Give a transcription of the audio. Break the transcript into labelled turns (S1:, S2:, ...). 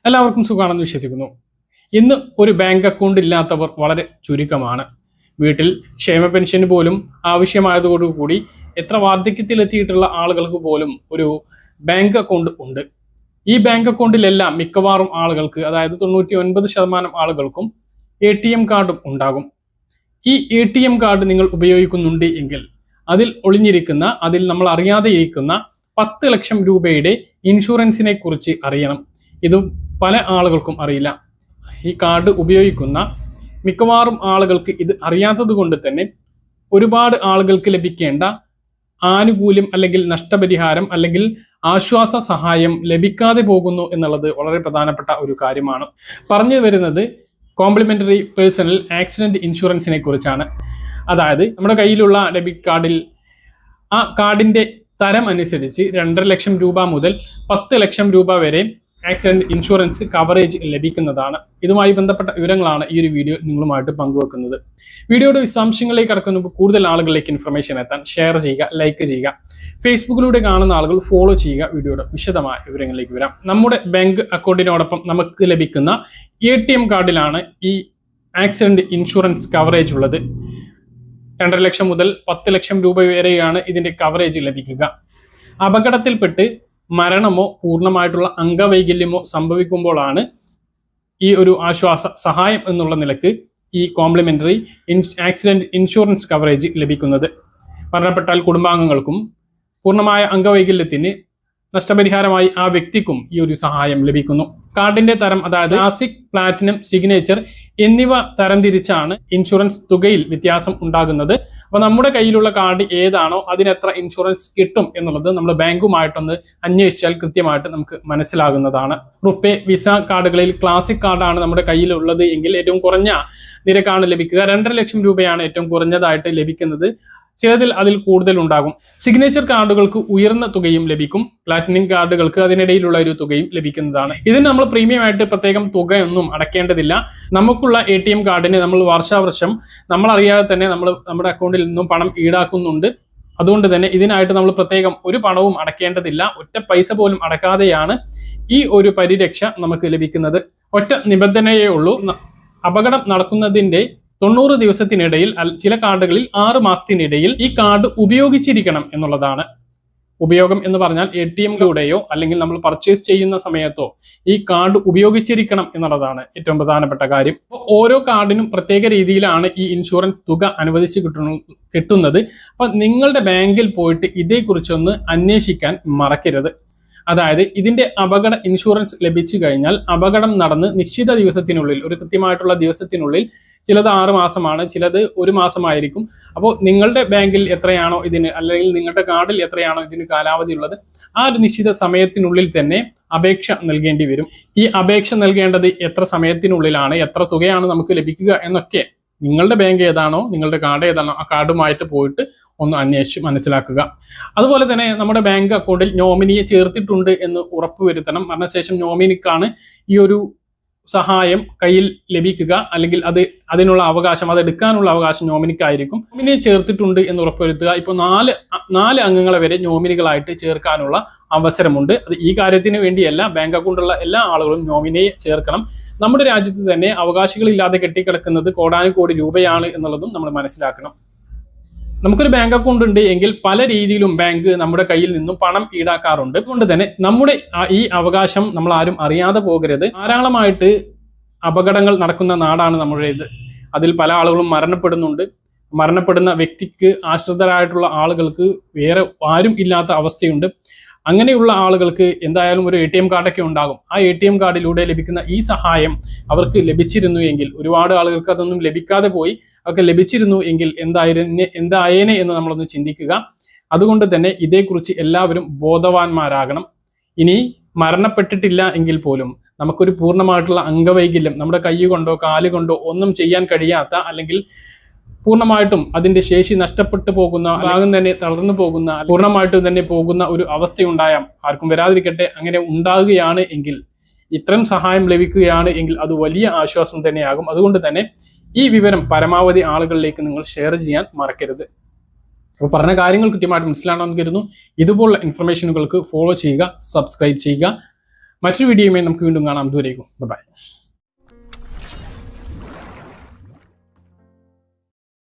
S1: എല്ലാവർക്കും സുഖമാണെന്ന് വിശ്വസിക്കുന്നു. ഇന്ന് ഒരു ബാങ്ക് അക്കൗണ്ട് ഇല്ലാത്തവർ വളരെ ചുരുക്കമാണ്. വീട്ടിൽ ക്ഷേമ പെൻഷന് പോലും ആവശ്യമായതോടുകൂടി എത്ര വാർദ്ധക്യത്തിലെത്തിയിട്ടുള്ള ആളുകൾക്ക് പോലും ഒരു ബാങ്ക് അക്കൗണ്ട് ഉണ്ട്. ഈ ബാങ്ക് അക്കൗണ്ടിലെല്ലാം മിക്കവാറും ആളുകൾക്ക്, അതായത് 99% ആളുകൾക്കും ATM കാർഡും ഉണ്ടാകും. ഈ ATM കാർഡ് നിങ്ങൾ ഉപയോഗിക്കുന്നുണ്ട് എങ്കിൽ അതിൽ നമ്മൾ അറിയാതെ ഇരിക്കുന്ന 10 ലക്ഷം രൂപയുടെ ഇൻഷുറൻസിനെ കുറിച്ച് അറിയണം. ഇതും പല ആളുകൾക്കും അറിയില്ല. ഈ കാർഡ് ഉപയോഗിക്കുന്ന മിക്കവാറും ആളുകൾക്ക് ഇത് അറിയാത്തത് കൊണ്ട് തന്നെ ഒരുപാട് ആളുകൾക്ക് ലഭിക്കേണ്ട ആനുകൂല്യം അല്ലെങ്കിൽ നഷ്ടപരിഹാരം അല്ലെങ്കിൽ ആശ്വാസ സഹായം ലഭിക്കാതെ പോകുന്നു എന്നുള്ളത് വളരെ പ്രധാനപ്പെട്ട ഒരു കാര്യമാണ്. പറഞ്ഞു വരുന്നത് കോംപ്ലിമെന്ററി പേഴ്സണൽ ആക്സിഡന്റ് ഇൻഷുറൻസിനെ കുറിച്ചാണ്. അതായത് നമ്മുടെ കയ്യിലുള്ള ഡെബിറ്റ് കാർഡിൽ ആ കാർഡിന്റെ തരം അനുസരിച്ച് 2.5 ലക്ഷം രൂപ മുതൽ 10 ലക്ഷം രൂപ വരെ ആക്സിഡന്റ് ഇൻഷുറൻസ് കവറേജ് ലഭിക്കുന്നതാണ്. ഇതുമായി ബന്ധപ്പെട്ട വിവരങ്ങളാണ് ഈ ഒരു വീഡിയോ നിങ്ങളുമായിട്ട് പങ്കുവെക്കുന്നത്. വീഡിയോയുടെ വിശദാംശങ്ങളിലേക്ക് കടക്കുമ്പോൾ കൂടുതൽ ആളുകളിലേക്ക് ഇൻഫർമേഷൻ എത്താൻ ഷെയർ ചെയ്യുക, ലൈക്ക് ചെയ്യുക. ഫേസ്ബുക്കിലൂടെ കാണുന്ന ആളുകൾ ഫോളോ ചെയ്യുക. വീഡിയോയുടെ വിശദമായ വിവരങ്ങളിലേക്ക് വരാം. നമ്മുടെ ബാങ്ക് അക്കൗണ്ടിനോടൊപ്പം നമുക്ക് ലഭിക്കുന്ന ATM കാർഡിലാണ് ഈ ആക്സിഡന്റ് ഇൻഷുറൻസ് കവറേജ് ഉള്ളത്. 2.5 ലക്ഷം മുതൽ 10 ലക്ഷം രൂപ വരെയാണ് ഇതിന്റെ കവറേജ് ലഭിക്കുക. അപകടത്തിൽപ്പെട്ട് മരണമോ പൂർണ്ണമായിട്ടുള്ള അംഗവൈകല്യമോ സംഭവിക്കുമ്പോഴാണ് ഈ ഒരു ആശ്വാസ സഹായം എന്നുള്ള നിലക്ക് ഈ കോംപ്ലിമെന്ററി ആക്സിഡന്റ് ഇൻഷുറൻസ് കവറേജ് ലഭിക്കുന്നത്. മരണപ്പെട്ടാൽ കുടുംബാംഗങ്ങൾക്കും പൂർണ്ണമായ അംഗവൈകല്യത്തിന് നഷ്ടപരിഹാരമായി ആ വ്യക്തിക്കും ഈ ഒരു സഹായം ലഭിക്കുന്നു. കാർഡിന്റെ തരം, അതായത് ക്ലാസിക്, പ്ലാറ്റിനം, സിഗ്നേച്ചർ എന്നിവ തരംതിരിച്ചാണ് ഇൻഷുറൻസ് തുകയിൽ വ്യത്യാസം ഉണ്ടാകുന്നത്. അപ്പോൾ നമ്മുടെ കയ്യിലുള്ള കാർഡ് ഏതാണോ അതിനെത്ര ഇൻഷുറൻസ് കിട്ടും എന്നുള്ളത് നമ്മൾ ബാങ്കുമായിട്ടൊന്ന് അന്വേഷിച്ചാൽ കൃത്യമായിട്ട് നമുക്ക് മനസ്സിലാകുന്നതാണ്. റുപ്പേ, വിസ കാർഡുകളിൽ ക്ലാസിക് കാർഡാണ് നമ്മുടെ കയ്യിലുള്ളത് എങ്കിൽ ഏറ്റവും കുറഞ്ഞ നിരക്കാണ് ലഭിക്കുക. 2.5 ലക്ഷം രൂപയാണ് ഏറ്റവും കുറഞ്ഞതായിട്ട് ലഭിക്കുന്നത്. ചിലതിൽ അതിൽ കൂടുതൽ ഉണ്ടാകും. സിഗ്നേച്ചർ കാർഡുകൾക്ക് ഉയർന്ന തുകയും ലഭിക്കും. പ്ലാറ്റിനം കാർഡുകൾക്ക് അതിനിടയിലുള്ള ഒരു തുകയും ലഭിക്കുന്നതാണ്. ഇതിന് നമ്മൾ പ്രീമിയം ആയിട്ട് പ്രത്യേകം തുകയൊന്നും അടയ്ക്കേണ്ടതില്ല. നമുക്കുള്ള ATM കാർഡിന് നമ്മൾ വർഷാവർഷം നമ്മൾ അറിയാതെ തന്നെ നമ്മുടെ അക്കൗണ്ടിൽ നിന്നും പണം ഈടാക്കുന്നുണ്ട്. അതുകൊണ്ട് തന്നെ ഇതിനായിട്ട് നമ്മൾ പ്രത്യേകം ഒരു പണവും അടയ്ക്കേണ്ടതില്ല. ഒറ്റ പൈസ പോലും അടക്കാതെയാണ് ഈ ഒരു പരിരക്ഷ നമുക്ക് ലഭിക്കുന്നത്. ഒറ്റ നിബന്ധനയേ ഉള്ളൂ. അപകടം നടക്കുന്നതിന്റെ 90 ദിവസത്തിനിടയിൽ, ചില കാർഡുകളിൽ 6 മാസത്തിനിടയിൽ ഈ കാർഡ് ഉപയോഗിച്ചിരിക്കണം എന്നുള്ളതാണ്. ഉപയോഗം എന്ന് പറഞ്ഞാൽ ATMയിലൂടെയോ അല്ലെങ്കിൽ നമ്മൾ പർച്ചേസ് ചെയ്യുന്ന സമയത്തോ ഈ കാർഡ് ഉപയോഗിച്ചിരിക്കണം എന്നുള്ളതാണ് ഏറ്റവും പ്രധാനപ്പെട്ട കാര്യം. ഓരോ കാർഡിനും പ്രത്യേക രീതിയിലാണ് ഈ ഇൻഷുറൻസ് തുക അനുവദിച്ച് കിട്ടുന്നത്. അപ്പൊ നിങ്ങളുടെ ബാങ്കിൽ പോയിട്ട് ഇതേക്കുറിച്ചൊന്ന് അന്വേഷിക്കാൻ മറക്കരുത്. അതായത് ഇതിന്റെ അപകട ഇൻഷുറൻസ് ലഭിച്ചു കഴിഞ്ഞാൽ അപകടം നടന്ന് നിശ്ചിത ദിവസത്തിനുള്ളിൽ, ഒരു കൃത്യമായിട്ടുള്ള ദിവസത്തിനുള്ളിൽ, ചിലത് 6 മാസമാണ്, ചിലത് 1 മാസമായിരിക്കും. അപ്പോൾ നിങ്ങളുടെ ബാങ്കിൽ എത്രയാണോ ഇതിന്, അല്ലെങ്കിൽ നിങ്ങളുടെ കാർഡിൽ എത്രയാണോ ഇതിന് കാലാവധി ഉള്ളത്, ആ ഒരു നിശ്ചിത സമയത്തിനുള്ളിൽ തന്നെ അപേക്ഷ നൽകേണ്ടി വരും. ഈ അപേക്ഷ നൽകേണ്ടത് എത്ര സമയത്തിനുള്ളിലാണ്, എത്ര തുകയാണ് നമുക്ക് ലഭിക്കുക എന്നൊക്കെ നിങ്ങളുടെ ബാങ്ക് ഏതാണോ, നിങ്ങളുടെ കാർഡ് ഏതാണോ, ആ കാർഡുമായിട്ട് പോയിട്ട് ഒന്ന് അന്വേഷിച്ച് മനസ്സിലാക്കുക. അതുപോലെ തന്നെ നമ്മുടെ ബാങ്ക് അക്കൗണ്ടിൽ നോമിനിയെ ചേർത്തിട്ടുണ്ട് എന്ന് ഉറപ്പുവരുത്തണം. മരണശേഷം നോമിനിക്കാണ് ഈ ഒരു സഹായം കയ്യിൽ ലഭിക്കുക, അല്ലെങ്കിൽ അതിനുള്ള അവകാശം, അത് എടുക്കാനുള്ള അവകാശം നോമിനിക്കായിരിക്കും. നോമിനിയെ ചേർത്തിട്ടുണ്ട് എന്ന് ഉറപ്പുവരുത്തുക. ഇപ്പോൾ 4 അംഗങ്ങളെ വരെ നോമിനികളായിട്ട് ചേർക്കാനുള്ള അവസരമുണ്ട്. അത് ഈ കാര്യത്തിന് വേണ്ടിയല്ല, ബാങ്ക് അക്കൗണ്ടുള്ള എല്ലാ ആളുകളും നോമിനിയെ ചേർക്കണം. നമ്മുടെ രാജ്യത്ത് തന്നെ അവകാശികളില്ലാതെ കെട്ടിക്കിടക്കുന്നത് കോടാനുകോടി രൂപയാണ് എന്നുള്ളതും നമ്മൾ മനസ്സിലാക്കണം. നമുക്കൊരു ബാങ്ക് അക്കൗണ്ട് ഉണ്ട് എങ്കിൽ പല രീതിയിലും ബാങ്ക് നമ്മുടെ കയ്യിൽ നിന്നും പണം ഈടാക്കാറുണ്ട്. അതുകൊണ്ട് തന്നെ നമ്മുടെ ഈ അവകാശം നമ്മൾ ആരും അറിയാതെ പോകരുത്. ധാരാളമായിട്ട് അപകടങ്ങൾ നടക്കുന്ന നാടാണ് നമ്മുടേത്. അതിൽ പല ആളുകളും മരണപ്പെടുന്നുണ്ട്. മരണപ്പെടുന്ന വ്യക്തിക്ക് ആശ്രിതരായിട്ടുള്ള ആളുകൾക്ക് വേറെ ആരും ഇല്ലാത്ത അവസ്ഥയുണ്ട്. അങ്ങനെയുള്ള ആളുകൾക്ക് എന്തായാലും ഒരു ATM കാർഡൊക്കെ ഉണ്ടാകും. ആ ATM കാർഡിലൂടെ ലഭിക്കുന്ന ഈ സഹായം അവർക്ക് ലഭിച്ചിരുന്നു എങ്കിൽ, ഒരുപാട് ആളുകൾക്ക് അതൊന്നും ലഭിക്കാതെ പോയി, ഒക്കെ ലഭിച്ചിരുന്നു എങ്കിൽ എന്തായേനെ എന്ന് നമ്മളൊന്ന് ചിന്തിക്കുക. അതുകൊണ്ട് തന്നെ ഇതേക്കുറിച്ച് എല്ലാവരും ബോധവാന്മാരാകണം. ഇനി മരണപ്പെട്ടിട്ടില്ല എങ്കിൽ പോലും നമുക്കൊരു പൂർണ്ണമായിട്ടുള്ള അംഗവൈകല്യം, നമ്മുടെ കൈ കൊണ്ടോ കാല് കൊണ്ടോ ഒന്നും ചെയ്യാൻ കഴിയാത്ത, അല്ലെങ്കിൽ പൂർണ്ണമായിട്ടും അതിന്റെ ശേഷി നഷ്ടപ്പെട്ടു പോകുന്ന, ഭാഗം തന്നെ തളർന്നു പോകുന്ന, പൂർണ്ണമായിട്ടും തന്നെ പോകുന്ന ഒരു അവസ്ഥയുണ്ടായാൽ, ആർക്കും വരാതിരിക്കട്ടെ, അങ്ങനെ ഉണ്ടാകുകയാണ് എങ്കിൽ, ഇത്തരം സഹായം ലഭിക്കുകയാണ് എങ്കിൽ അത് വലിയ ആശ്വാസം തന്നെയാകും. അതുകൊണ്ട് തന്നെ ഈ വിവരം പരമാവധി ആളുകളിലേക്ക് നിങ്ങൾ ഷെയർ ചെയ്യാൻ മറക്കരുത്. അപ്പോൾ പറഞ്ഞ കാര്യങ്ങൾ കൃത്യമായിട്ട് മനസ്സിലാണെന്ന് കരുതുന്നു. ഇതുപോലുള്ള ഇൻഫർമേഷനുകൾക്ക് ഫോളോ ചെയ്യുക, സബ്സ്ക്രൈബ് ചെയ്യുക. മറ്റൊരു വീഡിയോയുമായി നമുക്ക് വീണ്ടും കാണാം. ദൂരേക്കും ബൈ.